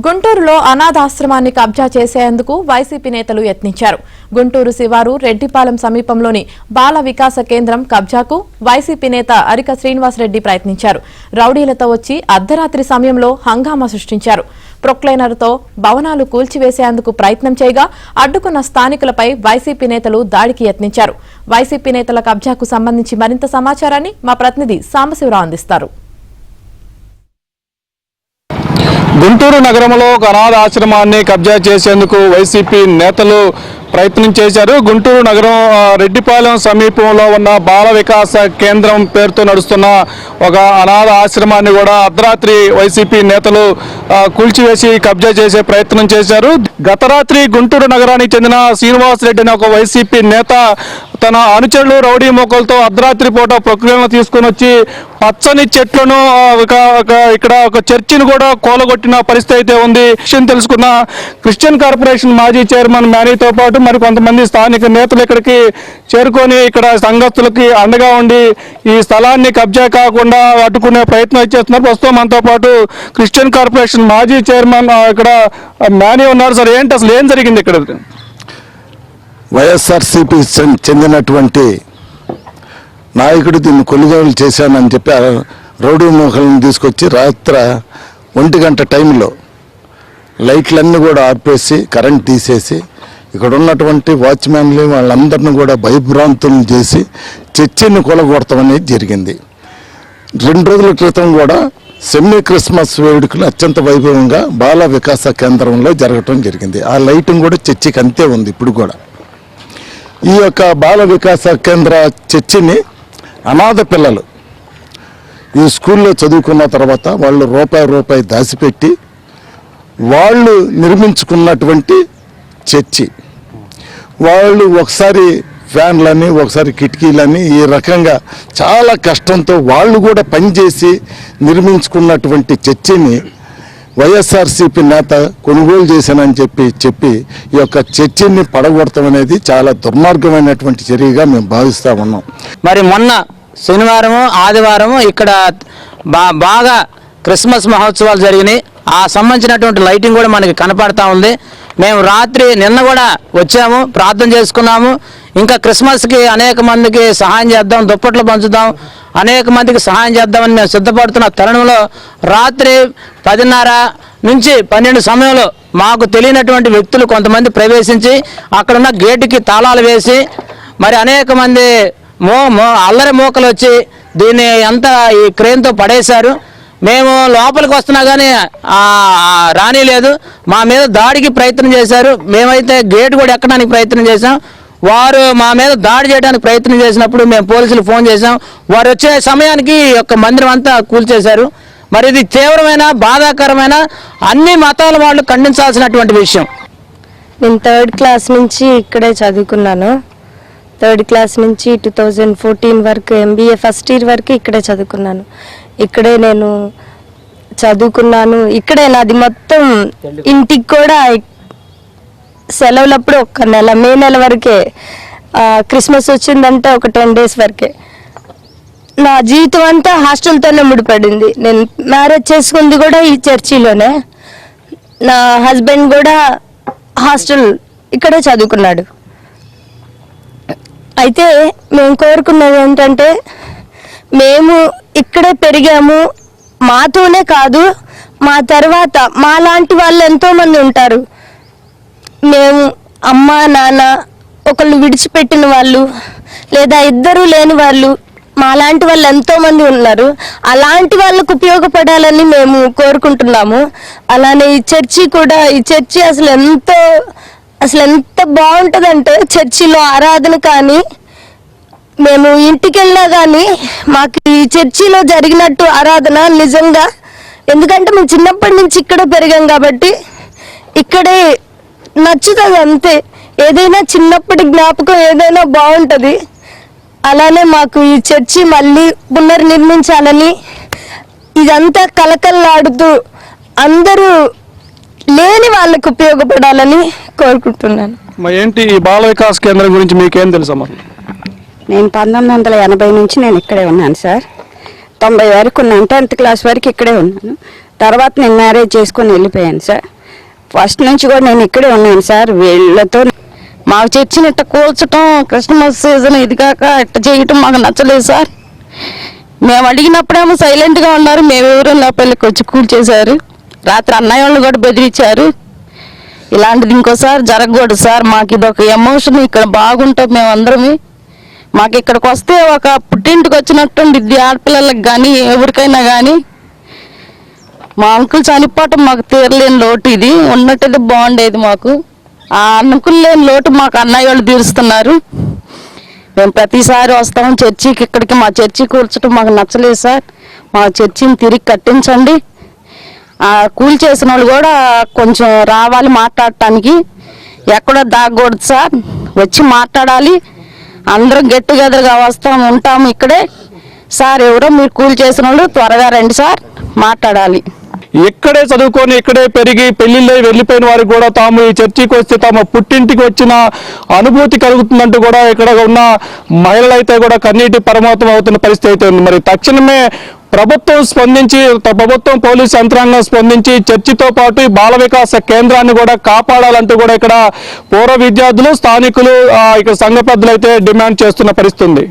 గుంటూరులో అనాథాశ్రమాన్ని కబ్జా చేసేందుకు వైసీపీ నేతలు యత్నించారు. గుంటూరు శివారు రెడ్డిపాలెం సమీపంలోని బాల వికాస కేంద్రం కబ్జాకు వైసీపీ నేత అరిక శ్రీనివాసరెడ్డి ప్రయత్నించారు. రౌడీలతో వచ్చి అర్ధరాత్రి సమయంలో హంగామా సృష్టించారు. ప్రొక్లైనర్తో భవనాలు కూల్చివేసేందుకు ప్రయత్నం చేయగా అడ్డుకున్న స్థానికులపై వైసీపీ నేతలు దాడికి యత్నించారు. వైసీపీ నేతల కబ్జాకు సంబంధించి మరింత సమాచారాన్ని మా ప్రతినిధి సాంబశివరావు అందిస్తారు. గుంటూరు నగరంలో ఒక అనాథాశ్రమాన్ని కబ్జా చేసేందుకు వైసీపీ నేతలు ప్రయత్నం చేశారు. గుంటూరు నగరం రెడ్డిపాలెం సమీపంలో ఉన్న బాల వికాస కేంద్రం పేరుతో నడుస్తున్న ఒక అనాథ ఆశ్రమాన్ని కూడా అర్ధరాత్రి వైసీపీ నేతలు కూల్చివేసి కబ్జా చేసే ప్రయత్నం చేశారు. గత రాత్రి గుంటూరు నగరానికి చెందిన శ్రీనివాసరెడ్డి అనే ఒక వైసీపీ నేత తన అనుచరులు రౌడీ మొక్కలతో అర్ధరాత్రి పూట ప్రక్రియలను తీసుకుని వచ్చి పచ్చని చెట్లను ఇక్కడ ఒక చర్చిని కూడా కూలగొట్టిన పరిస్థితి అయితే ఉంది. విషయం తెలుసుకున్న క్రిస్టియన్ కార్పొరేషన్ మాజీ చైర్మన్ మ్యానీతో పాటు మరి కొంతమంది స్థానిక నేతలు ఇక్కడికి చేరుకొని ఇక్కడ సంఘస్థులకి అండగా ఉండి ఈ స్థలాన్ని కబ్జా కాకుండా అడ్డుకునే ప్రయత్నం చేస్తున్నారు. ప్రస్తుతం మనతో పాటు క్రిస్టియన్ కార్పొరేషన్ మాజీ చైర్మన్ ఇక్కడ మ్యానీ ఉన్నారు. సార్, ఏంటి అసలు ఏం జరిగింది ఇక్కడ? వైఎస్ఆర్సీపీ చెందినటువంటి నాయకుడు దీన్ని కొనుగోలు చేశానని చెప్పి రౌడీ మోహలను తీసుకొచ్చి రాత్రి 1 గంట టైంలో లైట్లన్నీ కూడా ఆర్పేసి కరెంట్ తీసేసి ఇక్కడ ఉన్నటువంటి వాచ్మెన్లు వాళ్ళందరినీ కూడా భయభ్రాంతులు చేసి చర్చిని కూలగొడతామనేది జరిగింది. 2 రోజుల క్రితం కూడా సెమీ క్రిస్మస్ వేడుకలు అత్యంత వైభవంగా బాల వికాస కేంద్రంలో జరగటం జరిగింది. ఆ లైటింగ్ కూడా చర్చికి అంతే ఉంది. ఇప్పుడు కూడా ఈ యొక్క బాల వికాస కేంద్ర చర్చిని అనాథ పిల్లలు ఈ స్కూల్లో చదువుకున్న తర్వాత వాళ్ళు రూపాయి దాచిపెట్టి వాళ్ళు నిర్మించుకున్నటువంటి చర్చి. వాళ్ళు ఒకసారి ఫ్యాన్లని ఒకసారి కిటికీలని ఈ రకంగా చాలా కష్టంతో వాళ్ళు కూడా పనిచేసి నిర్మించుకున్నటువంటి చర్చిని వైఎస్ఆర్సీపీ నేత కొనుగోలు చేశానని చెప్పి ఈ యొక్క చర్చిని పడగొడతాం అనేది చాలా దుర్మార్గమైనటువంటి చర్యగా మేము భావిస్తూ ఉన్నాం. మరి మొన్న శనివారము ఆదివారము ఇక్కడ బాగా క్రిస్మస్ మహోత్సవాలు జరిగినాయి. ఆ సంబంధించినటువంటి లైటింగ్ కూడా మనకి కనపడతా ఉంది. మేము రాత్రి నిన్న కూడా వచ్చాము, ప్రార్థన చేసుకున్నాము. ఇంకా క్రిస్మస్కి అనేక మందికి సహాయం చేద్దాం, దుప్పట్లు పంచుదాం, అనేక మందికి సహాయం చేద్దామని మేము సిద్ధపడుతున్న తరుణంలో రాత్రి 10:30 నుంచి 12 సమయంలో మాకు తెలియనటువంటి వ్యక్తులు కొంతమంది ప్రవేశించి అక్కడున్న గేటుకి తాళాలు వేసి మరి అనేక మంది అల్లరి మోకలు వచ్చి దీన్ని అంతా ఈ క్రేన్తో పడేశారు. మేము లోపలికి వస్తున్నా కానీ రానిలేదు. మా మీద దాడికి ప్రయత్నం చేశారు. మేమైతే గేటు కూడా ఎక్కడానికి ప్రయత్నం చేశాం. వారు మా మీద దాడి చేయడానికి ప్రయత్నం చేసినప్పుడు మేము పోలీసులకు ఫోన్ చేశాం. వారు వచ్చే సమయానికి ఈ యొక్క మందిరం అంతా కూల్చేశారు. మరి ఇది తీవ్రమైన బాధాకరమైన అన్ని మతాల వాళ్ళు ఖండించాల్సినటువంటి విషయం. నేను 3rd క్లాస్ నుంచి ఇక్కడే చదువుకున్నాను. 3rd క్లాస్ నుంచి 2014 వరకు MBA ఫస్ట్ ఇయర్ వరకు ఇక్కడే చదువుకున్నాను. ఇక్కడే నేను చదువుకున్నాను. ఇక్కడే నాది మొత్తం. ఇంటికి కూడా సెలవులప్పుడు 1 నెల, మే నెల వరకే. క్రిస్మస్ వచ్చిందంటే ఒక 10 డేస్ వరకే. నా జీవితం అంతా హాస్టల్తోనే ముడిపడింది. నేను మ్యారేజ్ చేసుకుంది కూడా ఈ చర్చిలోనే. నా హస్బెండ్ కూడా హాస్టల్ ఇక్కడే చదువుకున్నాడు. అయితే మేము కోరుకున్నది ఏంటంటే, మేము ఇక్కడే పెరిగాము. మాతోనే కాదు, మా తర్వాత మా లాంటి వాళ్ళు ఎంతోమంది ఉంటారు. మేము అమ్మ నాన్న ఒకళ్ళు విడిచిపెట్టిన వాళ్ళు లేదా ఇద్దరు లేని వాళ్ళు, మాలాంటి వాళ్ళు ఎంతోమంది ఉన్నారు. అలాంటి వాళ్ళకు ఉపయోగపడాలని మేము కోరుకుంటున్నాము. అలానే ఈ చర్చి కూడా, ఈ చర్చి అసలు ఎంత బాగుంటుందంటే, చర్చిలో ఆరాధన కానీ మేము ఇంటికి వెళ్ళినా కానీ మాకు ఈ చర్చిలో జరిగినట్టు ఆరాధన నిజంగా, ఎందుకంటే మేము చిన్నప్పటి నుంచి ఇక్కడే పెరిగాం కాబట్టి ఇక్కడే నచ్చుతుంది అంతే. ఏదైనా చిన్నప్పటి జ్ఞాపకం ఏదైనా బాగుంటుంది. అలానే మాకు ఈ చర్చి మళ్ళీ పునర్నిర్మించాలని, ఇదంతా కలకల్లాడుతూ అందరూ లేని వాళ్ళకు ఉపయోగపడాలని కోరుకుంటున్నాను. ఏంటి ఈ బాల వికాస్ కేంద్రం గురించి మీకేం తెలుసమ్మా? నేను 1980 నుంచి నేను ఇక్కడే ఉన్నాను సార్. 90 వరకు ఉన్నాను. 10th క్లాస్ వరకు ఇక్కడే ఉన్నాను. తర్వాత నేను మ్యారేజ్ చేసుకొని వెళ్ళిపోయాను సార్. ఫస్ట్ నుంచి కూడా నేను ఇక్కడే ఉన్నాను సార్. వీళ్ళతో మాకు చర్చిని ఇట్ట కూల్చటం, క్రిస్మస్ సీజన్ ఇది కాక ఇట్ట చేయటం మాకు నచ్చలేదు సార్. మేము అడిగినప్పుడేమో సైలెంట్గా ఉన్నారు. మేము ఎవరు నా పెళ్ళికి వచ్చి కూల్చేశారు. రాత్రి అన్నయ్య వాళ్ళు కూడా బెదిరించారు. ఇలాంటిది ఇంకోసారి జరగకూడదు సార్. మాకు ఇది ఒక ఎమోషన్. ఇక్కడ బాగుంటాం మేమందరమే. మాకు ఇక్కడికి వస్తే ఒక పుట్టింటికి వచ్చినట్టుండిద్ది ఆడపిల్లలకు కానీ ఎవరికైనా కానీ. మా అంకుల్ చనిపోవటం మాకు తీరలేని లోటు. ఇది ఉన్నట్టయితే బాగుండేది మాకు. ఆ అంకుల్ లేని లోటు మాకు అన్నయ్య వాళ్ళు తీరుస్తున్నారు. మేము ప్రతిసారి వస్తాం చర్చికి. ఇక్కడికి మా చర్చి కూర్చోటం మాకు నచ్చలేదు సార్. మా చర్చిని తిరిగి కట్టించండి. ఆ కూల్ చేసిన వాళ్ళు కూడా కొంచెం రావాలి మాట్లాడటానికి. ఎక్కడో దాగకూడదు సార్. వచ్చి మాట్లాడాలి. అందరం గెట్ టుగెదర్గా ఉంటాము ఇక్కడే సార్. ఎవరో మీరు కూల్ చేసిన వాళ్ళు త్వరగా రండి సార్, మాట్లాడాలి. ఇక్కడే చదువుకొని ఇక్కడే పెరిగి పెళ్లిళ్ళై వెళ్ళిపోయిన వారికి కూడా తాము ఈ చర్చికి వస్తే తమ పుట్టింటికి వచ్చిన అనుభూతి కలుగుతుందంటూ కూడా ఇక్కడ ఉన్న మహిళలు అయితే కూడా కన్నీటి పరమాత్మ అవుతున్న పరిస్థితి అయితే ఉంది. మరి తక్షణమే ప్రభుత్వం పోలీసు యంత్రాంగం స్పందించి చర్చితో పాటు ఈ బాల వికాస కేంద్రాన్ని కూడా కాపాడాలంటూ కూడా ఇక్కడ పూర్వ విద్యార్థులు స్థానికులు ఇక్కడ సంఘ పెద్దలు అయితే డిమాండ్ చేస్తున్న పరిస్థితి ఉంది.